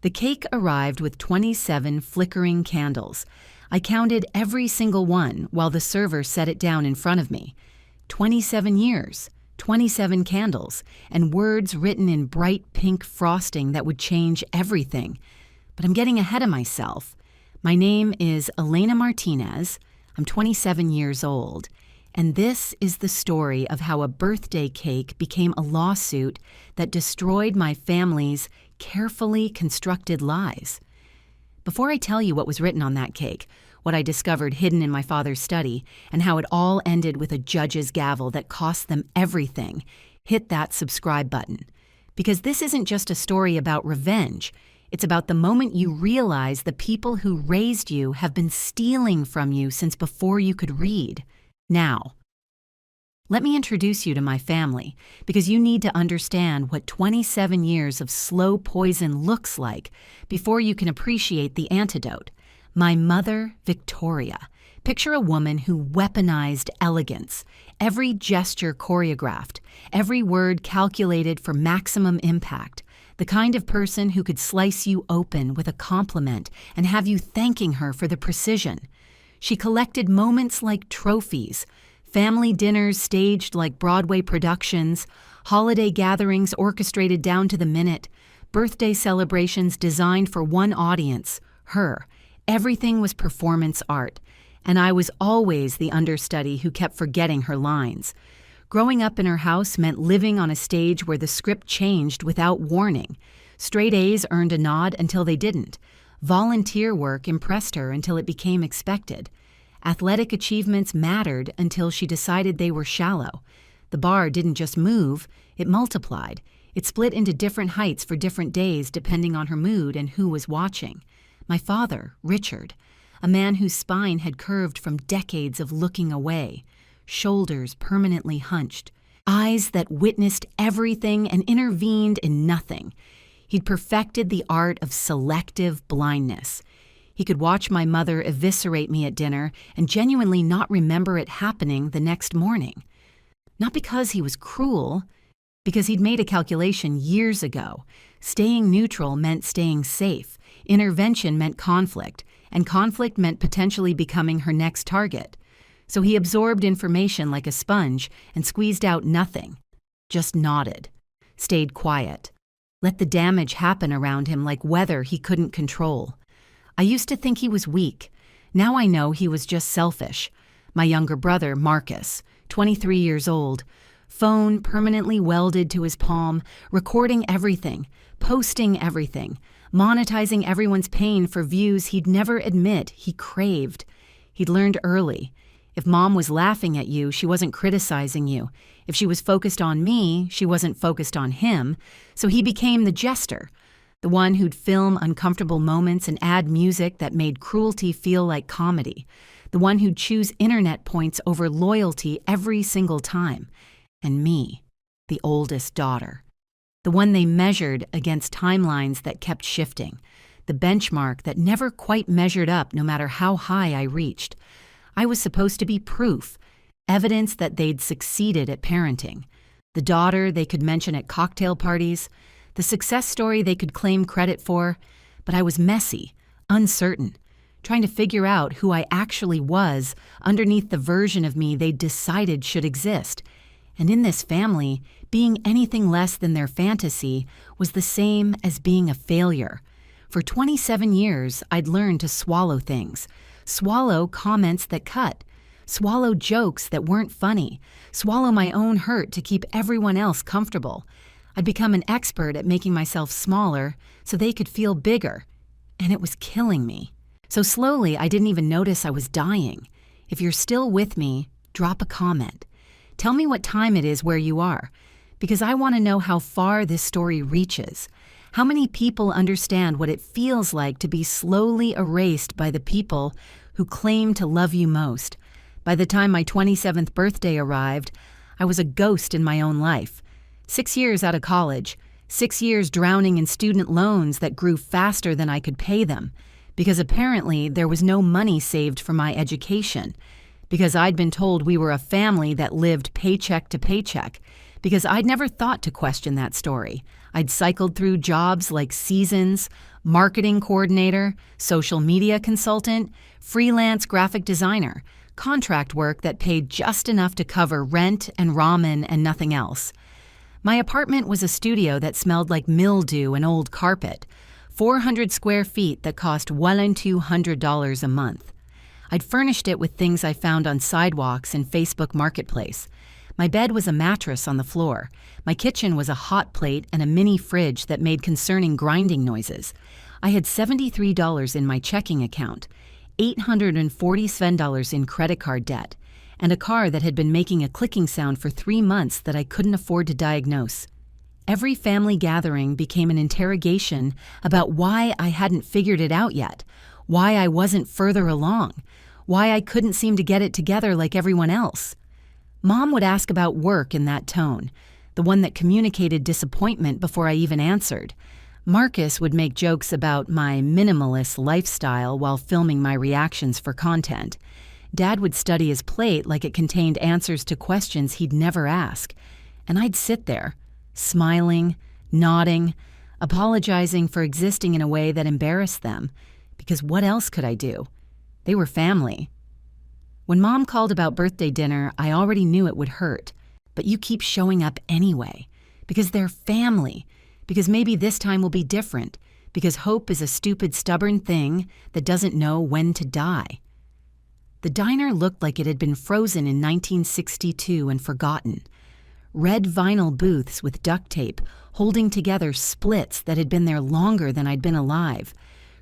The cake arrived with 27 flickering candles. I counted every single one while the server set it down in front of me. 27 years, 27 candles, and words written in bright pink frosting that would change everything. But I'm getting ahead of myself. My name is Elena Martinez. I'm 27 years old. And this is the story of how a birthday cake became a lawsuit that destroyed my family's carefully constructed lives. Before I tell you what was written on that cake, what I discovered hidden in my father's study, and how it all ended with a judge's gavel that cost them everything, hit that subscribe button. Because this isn't just a story about revenge. It's about the moment you realize the people who raised you have been stealing from you since before you could read. Now, let me introduce you to my family, because you need to understand what 27 years of slow poison looks like before you can appreciate the antidote. My mother, Victoria. Picture a woman who weaponized elegance, every gesture choreographed, every word calculated for maximum impact, the kind of person who could slice you open with a compliment and have you thanking her for the precision. She collected moments like trophies, family dinners staged like Broadway productions, holiday gatherings orchestrated down to the minute, birthday celebrations designed for one audience, her. Everything was performance art, and I was always the understudy who kept forgetting her lines. Growing up in her house meant living on a stage where the script changed without warning. Straight A's earned a nod until they didn't. Volunteer work impressed her until it became expected. Athletic achievements mattered until she decided they were shallow. The bar didn't just move, it multiplied. It split into different heights for different days depending on her mood and who was watching. My father, Richard, a man whose spine had curved from decades of looking away, shoulders permanently hunched, eyes that witnessed everything and intervened in nothing. He'd perfected the art of selective blindness. He could watch my mother eviscerate me at dinner and genuinely not remember it happening the next morning. Not because he was cruel, because he'd made a calculation years ago. Staying neutral meant staying safe. Intervention meant conflict, and conflict meant potentially becoming her next target. So he absorbed information like a sponge and squeezed out nothing. Just nodded. Stayed quiet. Let the damage happen around him like weather he couldn't control. I used to think he was weak. Now I know he was just selfish. My younger brother, Marcus, 23 years old, phone permanently welded to his palm, recording everything, posting everything, monetizing everyone's pain for views he'd never admit he craved. He'd learned early. If mom was laughing at you, she wasn't criticizing you. If she was focused on me, she wasn't focused on him. So he became the jester, the one who'd film uncomfortable moments and add music that made cruelty feel like comedy, the one who'd choose internet points over loyalty every single time. And me, the oldest daughter. The one they measured against timelines that kept shifting, the benchmark that never quite measured up no matter how high I reached. I was supposed to be proof, evidence that they'd succeeded at parenting, the daughter they could mention at cocktail parties, the success story they could claim credit for, but I was messy, uncertain, trying to figure out who I actually was underneath the version of me they decided should exist. And in this family, being anything less than their fantasy was the same as being a failure. For 27 years, I'd learned to swallow things, swallow comments that cut, swallow jokes that weren't funny, swallow my own hurt to keep everyone else comfortable. I'd become an expert at making myself smaller so they could feel bigger, and it was killing me. So slowly, I didn't even notice I was dying. If you're still with me, drop a comment. Tell me what time it is where you are, because I want to know how far this story reaches. How many people understand what it feels like to be slowly erased by the people who claim to love you most? By the time my 27th birthday arrived, I was a ghost in my own life. 6 years out of college, 6 years drowning in student loans that grew faster than I could pay them, because apparently there was no money saved for my education, because I'd been told we were a family that lived paycheck to paycheck, because I'd never thought to question that story. I'd cycled through jobs like seasons, marketing coordinator, social media consultant, freelance graphic designer, contract work that paid just enough to cover rent and ramen and nothing else. My apartment was a studio that smelled like mildew and old carpet, 400 square feet that cost well into $200 a month. I'd furnished it with things I found on sidewalks and Facebook Marketplace. My bed was a mattress on the floor. My kitchen was a hot plate and a mini fridge that made concerning grinding noises. I had $73 in my checking account, $840 in credit card debt, and a car that had been making a clicking sound for 3 months that I couldn't afford to diagnose. Every family gathering became an interrogation about why I hadn't figured it out yet, why I wasn't further along, why I couldn't seem to get it together like everyone else. Mom would ask about work in that tone, the one that communicated disappointment before I even answered. Marcus would make jokes about my minimalist lifestyle while filming my reactions for content. Dad would study his plate like it contained answers to questions he'd never ask, and I'd sit there, smiling, nodding, apologizing for existing in a way that embarrassed them, because what else could I do? They were family. When Mom called about birthday dinner, I already knew it would hurt, but you keep showing up anyway, because they're family, because maybe this time will be different, because hope is a stupid, stubborn thing that doesn't know when to die. The diner looked like it had been frozen in 1962 and forgotten. Red vinyl booths with duct tape holding together splits that had been there longer than I'd been alive.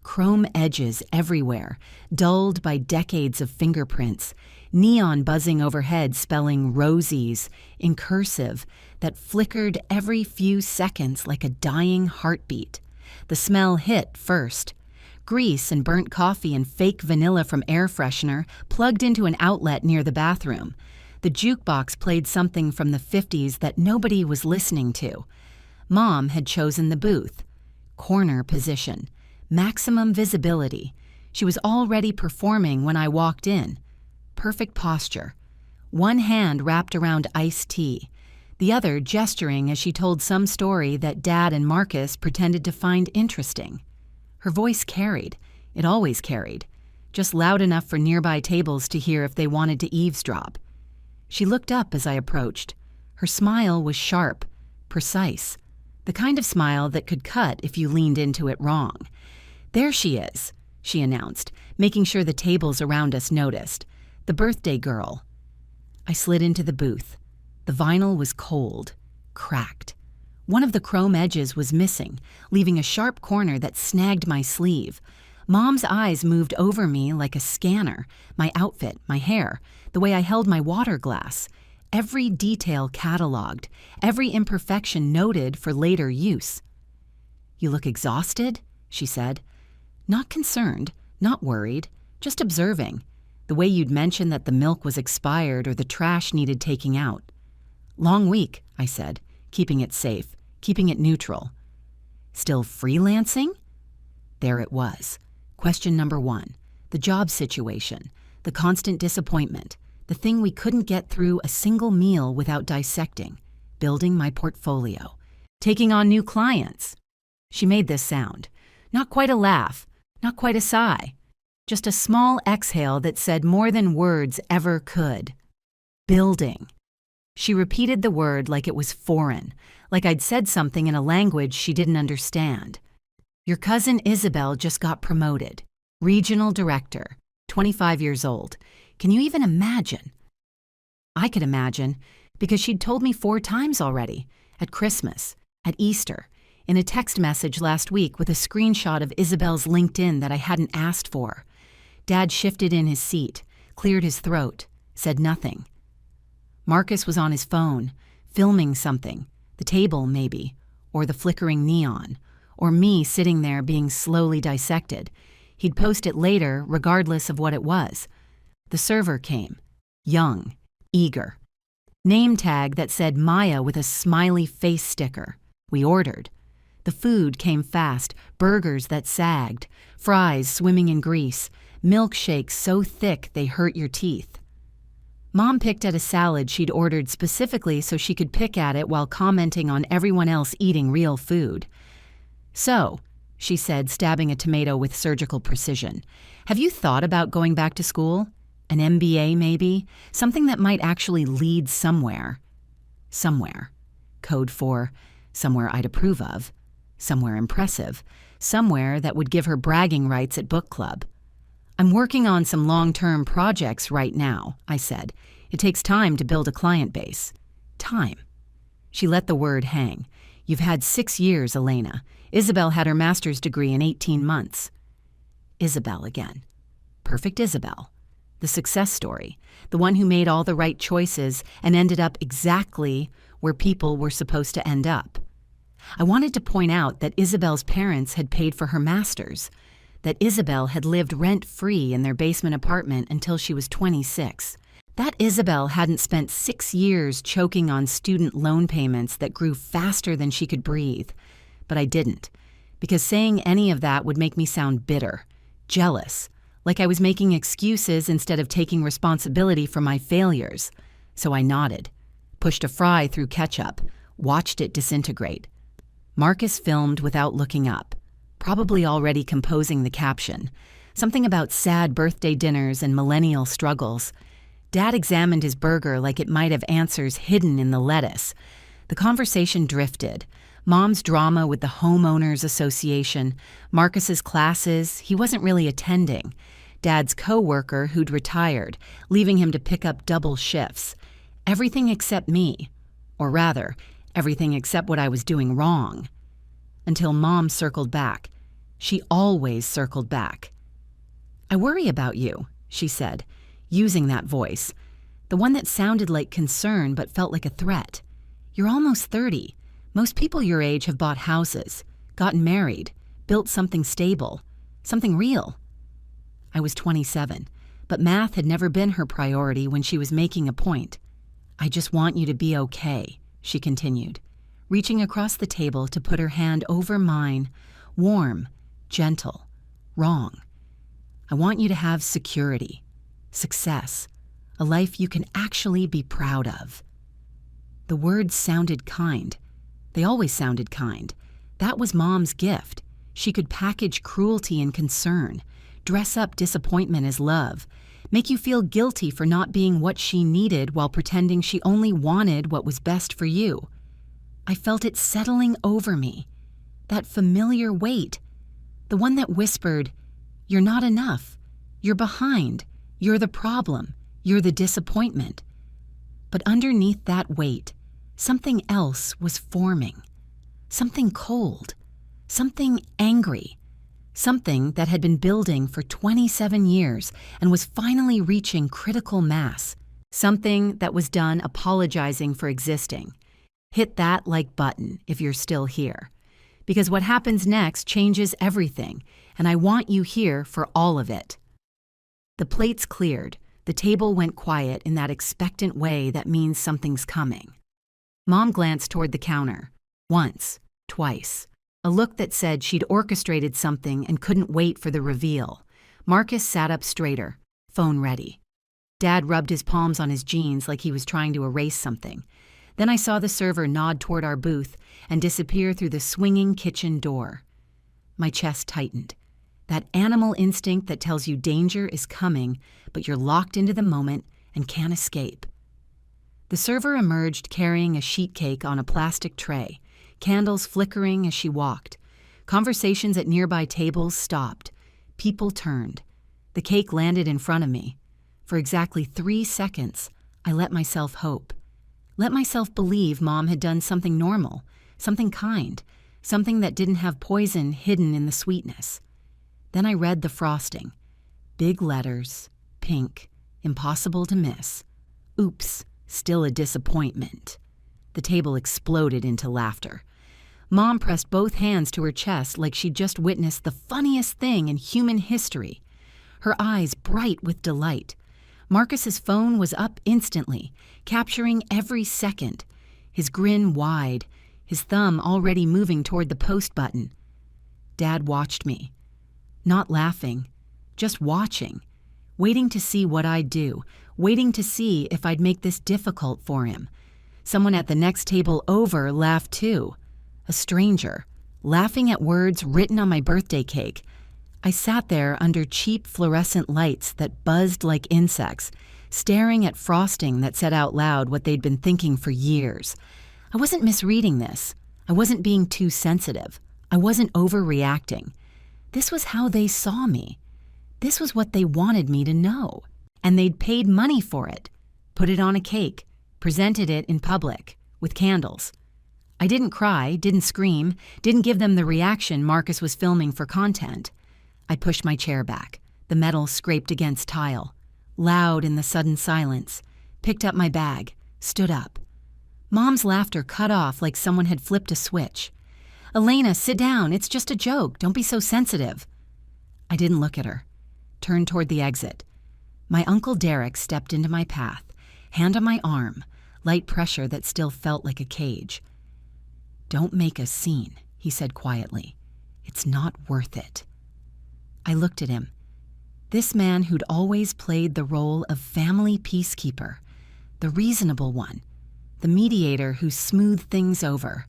Chrome edges everywhere, dulled by decades of fingerprints, neon buzzing overhead spelling Rosie's in cursive that flickered every few seconds like a dying heartbeat. The smell hit first. Grease and burnt coffee and fake vanilla from air freshener plugged into an outlet near the bathroom. The jukebox played something from the 50s that nobody was listening to. Mom had chosen the booth. Corner position. Maximum visibility. She was already performing when I walked in. Perfect posture. One hand wrapped around iced tea, the other gesturing as she told some story that Dad and Marcus pretended to find interesting. Her voice carried. It always carried. Just loud enough for nearby tables to hear if they wanted to eavesdrop. She looked up as I approached. Her smile was sharp, precise, the kind of smile that could cut if you leaned into it wrong. "There she is," she announced, making sure the tables around us noticed. "The birthday girl." I slid into the booth. The vinyl was cold, cracked. One of the chrome edges was missing, leaving a sharp corner that snagged my sleeve. Mom's eyes moved over me like a scanner, my outfit, my hair, the way I held my water glass. Every detail cataloged, every imperfection noted for later use. "You look exhausted," she said. Not concerned, not worried, just observing, the way you'd mention that the milk was expired or the trash needed taking out. "Long week," I said, keeping it safe, keeping it neutral. "Still freelancing?" There it was. Question number 1, the job situation, the constant disappointment, the thing we couldn't get through a single meal without dissecting, building my portfolio, taking on new clients. She made this sound. Not quite a laugh, not quite a sigh, just a small exhale that said more than words ever could. Building. She repeated the word like it was foreign, like I'd said something in a language she didn't understand. "Your cousin Isabel just got promoted. Regional director, 25 years old. Can you even imagine?" I could imagine, because she'd told me 4 times already, at Christmas, at Easter, in a text message last week with a screenshot of Isabel's LinkedIn that I hadn't asked for. Dad shifted in his seat, cleared his throat, said nothing. Marcus was on his phone, filming something, the table maybe, or the flickering neon, or me sitting there being slowly dissected. He'd post it later, regardless of what it was. The server came, young, eager. Name tag that said Maya with a smiley face sticker. We ordered. The food came fast, burgers that sagged, fries swimming in grease, milkshakes so thick they hurt your teeth. Mom picked at a salad she'd ordered specifically so she could pick at it while commenting on everyone else eating real food. "So," she said, stabbing a tomato with surgical precision, "have you thought about going back to school? An MBA maybe? Something that might actually lead somewhere." Somewhere. Code for somewhere I'd approve of. Somewhere impressive. Somewhere that would give her bragging rights at book club. "I'm working on some long-term projects right now," I said. "It takes time to build a client base." Time. She let the word hang. "You've had 6 years, Elena. Isabel had her master's degree in 18 months. Isabel again. Perfect Isabel. The success story. The one who made all the right choices and ended up exactly where people were supposed to end up. I wanted to point out that Isabel's parents had paid for her master's, that Isabel had lived rent-free in their basement apartment until she was 26, that Isabel hadn't spent 6 years choking on student loan payments that grew faster than she could breathe. But I didn't, because saying any of that would make me sound bitter, jealous, like I was making excuses instead of taking responsibility for my failures. So I nodded, pushed a fry through ketchup, watched it disintegrate. Marcus filmed without looking up, probably already composing the caption. Something about sad birthday dinners and millennial struggles. Dad examined his burger like it might have answers hidden in the lettuce. The conversation drifted. Mom's drama with the Homeowners Association, Marcus's classes he wasn't really attending, Dad's co-worker who'd retired, leaving him to pick up double shifts. Everything except me. Or rather, everything except what I was doing wrong. Until Mom circled back. She always circled back. "I worry about you," she said, using that voice, the one that sounded like concern but felt like a threat. "You're almost 30. Most people your age have bought houses, gotten married, built something stable, something real." I was 27, but math had never been her priority when she was making a point. "I just want you to be okay," she continued, reaching across the table to put her hand over mine, warm, gentle, wrong. "I want you to have security, success, a life you can actually be proud of." The words sounded kind. They always sounded kind. That was Mom's gift. She could package cruelty and concern, dress up disappointment as love, make you feel guilty for not being what she needed while pretending she only wanted what was best for you. I felt it settling over me. That familiar weight. The one that whispered, "You're not enough. You're behind. You're the problem. You're the disappointment." But underneath that weight, something else was forming. Something cold. Something angry. Something that had been building for 27 years and was finally reaching critical mass. Something that was done apologizing for existing. Hit that like button if you're still here. Because what happens next changes everything, and I want you here for all of it. The plates cleared. The table went quiet in that expectant way that means something's coming. Mom glanced toward the counter. Once, twice. A look that said she'd orchestrated something and couldn't wait for the reveal. Marcus sat up straighter, phone ready. Dad rubbed his palms on his jeans like he was trying to erase something. Then I saw the server nod toward our booth and disappear through the swinging kitchen door. My chest tightened. That animal instinct that tells you danger is coming, but you're locked into the moment and can't escape. The server emerged carrying a sheet cake on a plastic tray, candles flickering as she walked. Conversations at nearby tables stopped. People turned. The cake landed in front of me. For exactly 3 seconds, I let myself hope. Let myself believe Mom had done something normal, something kind, something that didn't have poison hidden in the sweetness. Then I read the frosting. Big letters, pink, impossible to miss. Oops, still a disappointment. The table exploded into laughter. Mom pressed both hands to her chest like she'd just witnessed the funniest thing in human history. Her eyes bright with delight. Marcus's phone was up instantly, capturing every second. His grin wide, his thumb already moving toward the post button. Dad watched me. Not laughing, just watching, waiting to see what I'd do, waiting to see if I'd make this difficult for him. Someone at the next table over laughed too. A stranger, laughing at words written on my birthday cake. I sat there under cheap fluorescent lights that buzzed like insects, staring at frosting that said out loud what they'd been thinking for years. I wasn't misreading this. I wasn't being too sensitive. I wasn't overreacting. This was how they saw me. This was what they wanted me to know. And they'd paid money for it. Put it on a cake. Presented it in public. With candles. I didn't cry, didn't scream, didn't give them the reaction Marcus was filming for content. I pushed my chair back. The metal scraped against tile. Loud in the sudden silence. Picked up my bag. Stood up. Mom's laughter cut off like someone had flipped a switch. "Elena, sit down. It's just a joke. Don't be so sensitive." I didn't look at her. Turned toward the exit. My Uncle Derek stepped into my path, hand on my arm, light pressure that still felt like a cage. "Don't make a scene," he said quietly. "It's not worth it." I looked at him. This man who'd always played the role of family peacekeeper, the reasonable one, the mediator who smoothed things over.